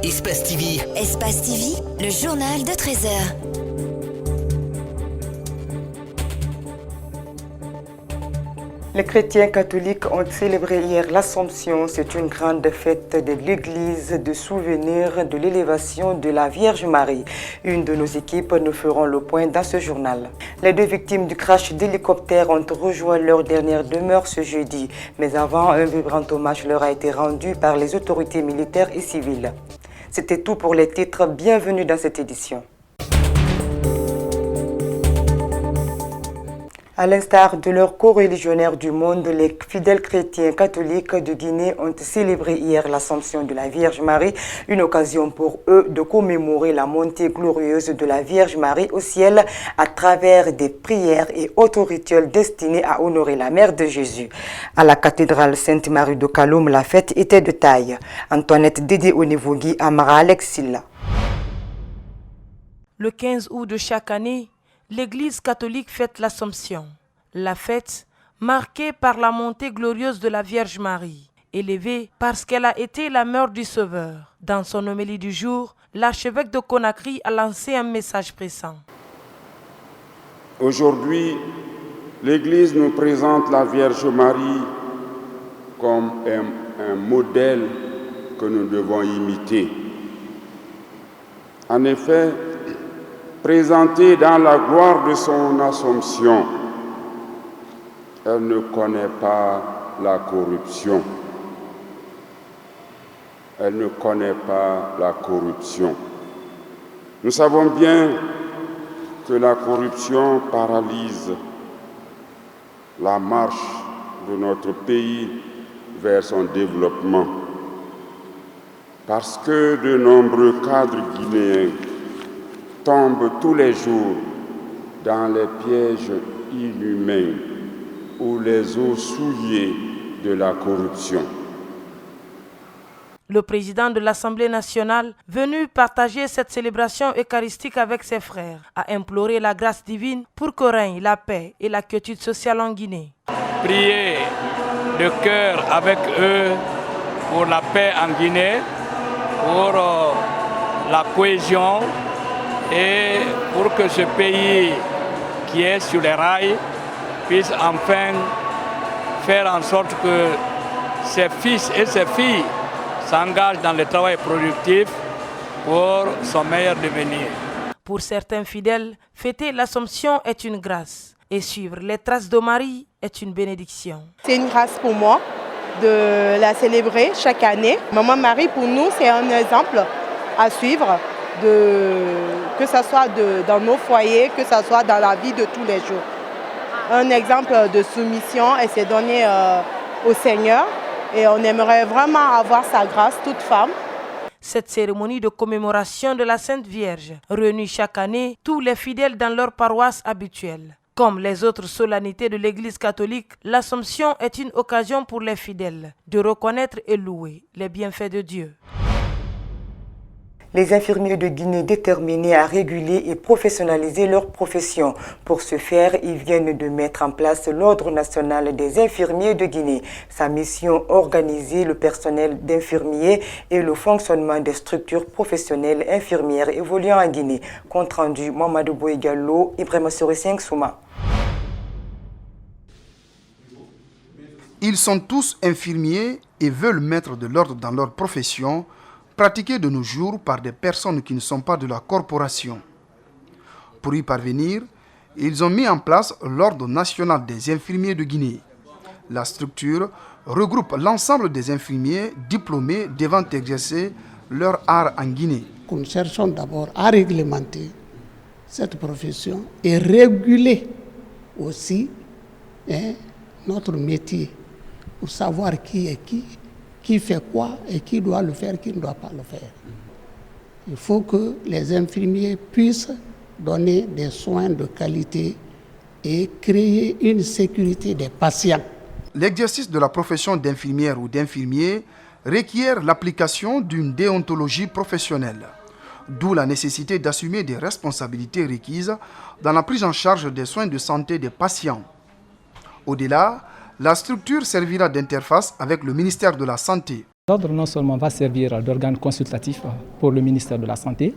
Espace TV. Espace TV, le journal de 13 heures. Les chrétiens catholiques ont célébré hier l'Assomption. C'est une grande fête de l'Église de souvenir de l'élévation de la Vierge Marie. Une de nos équipes nous feront le point dans ce journal. Les deux victimes du crash d'hélicoptère ont rejoint leur dernière demeure ce jeudi. Mais avant, un vibrant hommage leur a été rendu par les autorités militaires et civiles. C'était tout pour les titres. Bienvenue dans cette édition. À l'instar de leurs co-religionnaires du monde, les fidèles chrétiens catholiques de Guinée ont célébré hier l'Assomption de la Vierge Marie, une occasion pour eux de commémorer la montée glorieuse de la Vierge Marie au ciel à travers des prières et autres rituels destinés à honorer la mère de Jésus. À la cathédrale Sainte-Marie de Kaloum, la fête était de taille. Antoinette Dédé Onevogui, Amara Alexilla. Le 15 août de chaque année, l'Église catholique fête l'Assomption. La fête, marquée par la montée glorieuse de la Vierge Marie, élevée parce qu'elle a été la mère du Sauveur. Dans son homélie du jour, l'archevêque de Conakry a lancé un message pressant. Aujourd'hui, l'Église nous présente la Vierge Marie comme un modèle que nous devons imiter. En effet, présentée dans la gloire de son Assomption, elle ne connaît pas la corruption. Elle ne connaît pas la corruption. Nous savons bien que la corruption paralyse la marche de notre pays vers son développement. Parce que de nombreux cadres guinéens tombent tous les jours dans les pièges inhumains ou les eaux souillées de la corruption. Le président de l'Assemblée nationale, venu partager cette célébration eucharistique avec ses frères, a imploré la grâce divine pour que règne la paix et la quiétude sociale en Guinée. Priez de cœur avec eux pour la paix en Guinée, pour la cohésion, et pour que ce pays qui est sur les rails puisse enfin faire en sorte que ses fils et ses filles s'engagent dans le travail productif pour son meilleur devenir. Pour certains fidèles, fêter l'Assomption est une grâce et suivre les traces de Marie est une bénédiction. C'est une grâce pour moi de la célébrer chaque année. Maman Marie, pour nous, c'est un exemple à suivre. Que ce soit dans nos foyers, que ce soit dans la vie de tous les jours. Un exemple de soumission, elle s'est donnée au Seigneur et on aimerait vraiment avoir sa grâce, toute femme. Cette cérémonie de commémoration de la Sainte Vierge réunit chaque année tous les fidèles dans leur paroisse habituelle. Comme les autres solennités de l'Église catholique, l'Assomption est une occasion pour les fidèles de reconnaître et louer les bienfaits de Dieu. Les infirmiers de Guinée déterminés à réguler et professionnaliser leur profession. Pour ce faire, ils viennent de mettre en place l'Ordre national des infirmiers de Guinée. Sa mission, organiser le personnel d'infirmiers et le fonctionnement des structures professionnelles infirmières évoluant en Guinée. Compte rendu, Mamadou Boïgallo, Ibrahima Souré Souma. Ils sont tous infirmiers et veulent mettre de l'ordre dans leur profession, pratiquée de nos jours par des personnes qui ne sont pas de la corporation. Pour y parvenir, ils ont mis en place l'Ordre national des infirmiers de Guinée. La structure regroupe l'ensemble des infirmiers diplômés devant exercer leur art en Guinée. Nous cherchons d'abord à réglementer cette profession et réguler aussi notre métier pour savoir qui est qui fait quoi et qui doit le faire, qui ne doit pas le faire. Il faut que les infirmiers puissent donner des soins de qualité et créer une sécurité des patients. L'exercice de la profession d'infirmière ou d'infirmier requiert l'application d'une déontologie professionnelle, d'où la nécessité d'assumer des responsabilités requises dans la prise en charge des soins de santé des patients. Au-delà, la structure servira d'interface avec le ministère de la Santé. L'ordre non seulement va servir d'organe consultatif pour le ministère de la Santé,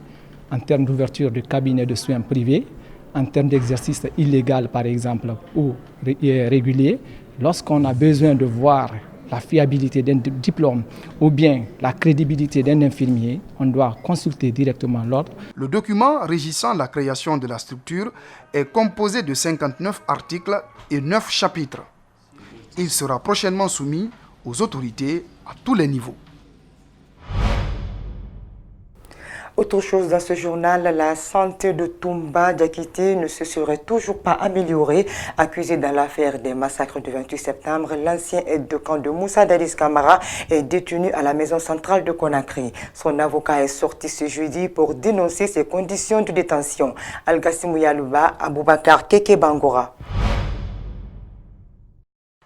en termes d'ouverture de cabinets de soins privés, en termes d'exercice illégal par exemple ou régulier, lorsqu'on a besoin de voir la fiabilité d'un diplôme ou bien la crédibilité d'un infirmier, on doit consulter directement l'ordre. Le document régissant la création de la structure est composé de 59 articles et 9 chapitres. Il sera prochainement soumis aux autorités à tous les niveaux. Autre chose dans ce journal, la santé de Toumba Diakité ne se serait toujours pas améliorée. Accusé dans l'affaire des massacres du 28 septembre, l'ancien aide de camp de Moussa Dadis Camara est détenu à la maison centrale de Conakry. Son avocat est sorti ce jeudi pour dénoncer ses conditions de détention. Al-Gassimou Yalouba, Aboubakar Keke Bangora.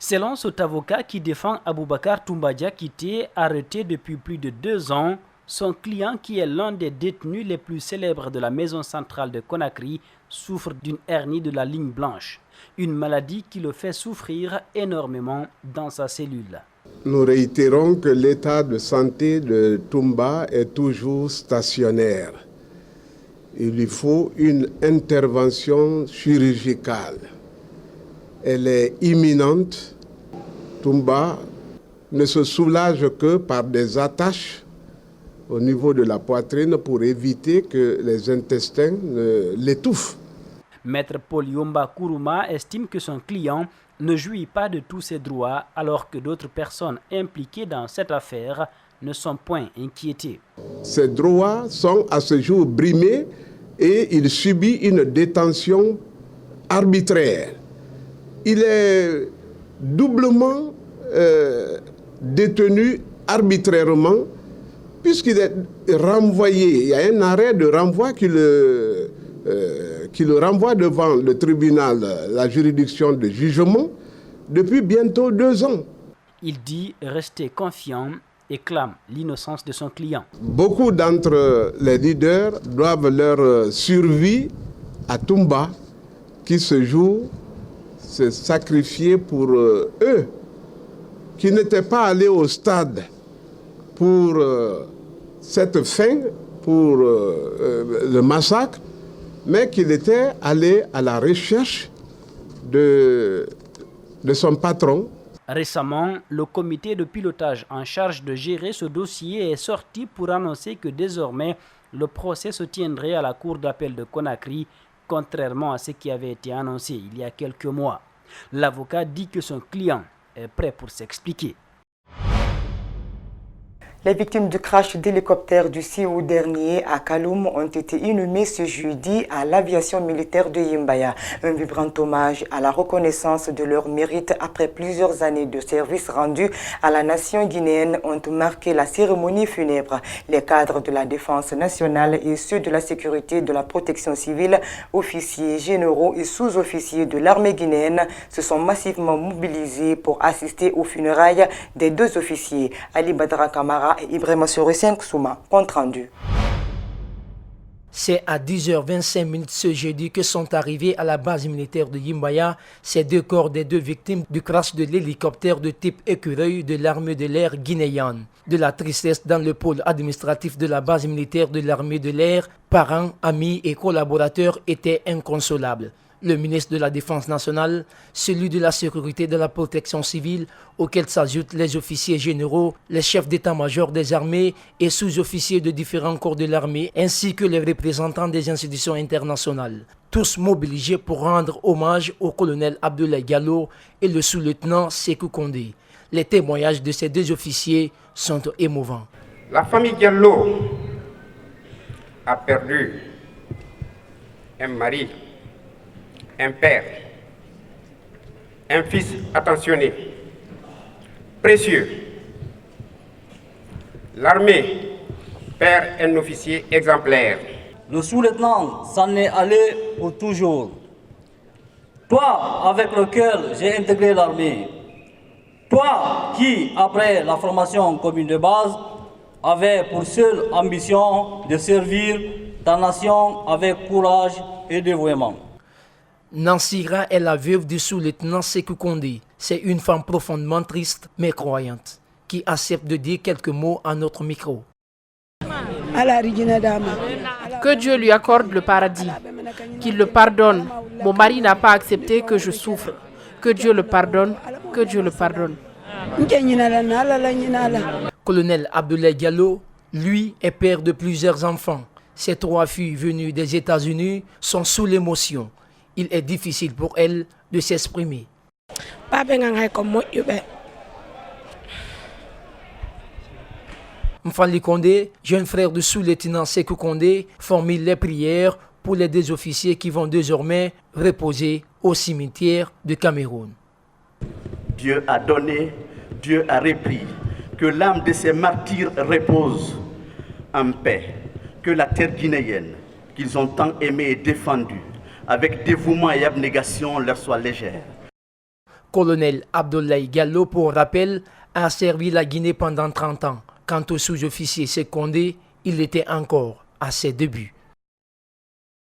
Selon cet avocat qui défend Aboubakar Toumba Diakité, arrêté depuis plus de 2 ans, son client, qui est l'un des détenus les plus célèbres de la maison centrale de Conakry, souffre d'une hernie de la ligne blanche, une maladie qui le fait souffrir énormément dans sa cellule. Nous réitérons que l'état de santé de Toumba est toujours stationnaire. Il lui faut une intervention chirurgicale. Elle est imminente. Toumba ne se soulage que par des attaches au niveau de la poitrine pour éviter que les intestins l'étouffent. Maître Paul Yomba Kourouma estime que son client ne jouit pas de tous ses droits alors que d'autres personnes impliquées dans cette affaire ne sont point inquiétées. Ses droits sont à ce jour brimés et il subit une détention arbitraire. Il est doublement détenu arbitrairement puisqu'il est renvoyé. Il y a un arrêt de renvoi qui le renvoie devant le tribunal, la juridiction de jugement, depuis bientôt 2 ans. Il dit rester confiant et clame l'innocence de son client. Beaucoup d'entre les leaders doivent leur survie à Toumba, qui ce jour s'est sacrifié pour eux, qui n'étaient pas allés au stade pour cette fin, pour le massacre, mais qu'il était allé à la recherche de son patron. Récemment, le comité de pilotage en charge de gérer ce dossier est sorti pour annoncer que désormais, le procès se tiendrait à la cour d'appel de Conakry, contrairement à ce qui avait été annoncé il y a quelques mois. L'avocat dit que son client est prêt pour s'expliquer. Les victimes du crash d'hélicoptère du 6 août dernier à Kaloum ont été inhumées ce jeudi à l'aviation militaire de Yimbaya. Un vibrant hommage à la reconnaissance de leur mérite après plusieurs années de service rendus à la nation guinéenne ont marqué la cérémonie funèbre. Les cadres de la défense nationale et ceux de la sécurité et de la protection civile, officiers, généraux et sous-officiers de l'armée guinéenne se sont massivement mobilisés pour assister aux funérailles des 2 officiers, Ali Badra Kamara et Ibrahima Souma, compte rendu. C'est à 10h25 ce jeudi que sont arrivés à la base militaire de Yimbaya ces 2 corps des 2 victimes du crash de l'hélicoptère de type écureuil de l'armée de l'air guinéenne. De la tristesse dans le pôle administratif de la base militaire de l'armée de l'air, parents, amis et collaborateurs étaient inconsolables. Le ministre de la Défense nationale, celui de la Sécurité et de la Protection civile, auxquels s'ajoutent les officiers généraux, les chefs d'état-major des armées et sous-officiers de différents corps de l'armée, ainsi que les représentants des institutions internationales. Tous mobilisés pour rendre hommage au colonel Abdoulaye Diallo et le sous-lieutenant Sékou Kondé. Les témoignages de ces 2 officiers sont émouvants. La famille Diallo a perdu un mari, un père, un fils attentionné, précieux. L'armée perd un officier exemplaire. Le sous-lieutenant s'en est allé pour toujours. Toi, avec lequel j'ai intégré l'armée, toi qui, après la formation commune de base, avais pour seule ambition de servir ta nation avec courage et dévouement. Nansira est la veuve du sous-lieutenant Sékou Kondé. C'est une femme profondément triste mais croyante. qui accepte de dire quelques mots à notre micro. Que Dieu lui accorde le paradis, qu'il le pardonne. Mon mari n'a pas accepté que je souffre. Que Dieu le pardonne, que Dieu le pardonne. Colonel Abdoulaye Diallo, lui, est père de plusieurs enfants. Ses 3 filles venues des États-Unis sont sous l'émotion. Il est difficile pour elles de s'exprimer. Mfali Condé, jeune frère du sous-lieutenant Sékou Condé, formule les prières pour les 2 officiers qui vont désormais reposer au cimetière de Cameroun. Dieu a donné, Dieu a repris. Que l'âme de ces martyrs repose en paix. Que la terre guinéenne, qu'ils ont tant aimée et défendue, avec dévouement et abnégation, leur soit légère. Colonel Abdoulaye Diallo, pour rappel, a servi la Guinée pendant 30 ans. Quant au sous-officier Sékou Condé, il était encore à ses débuts.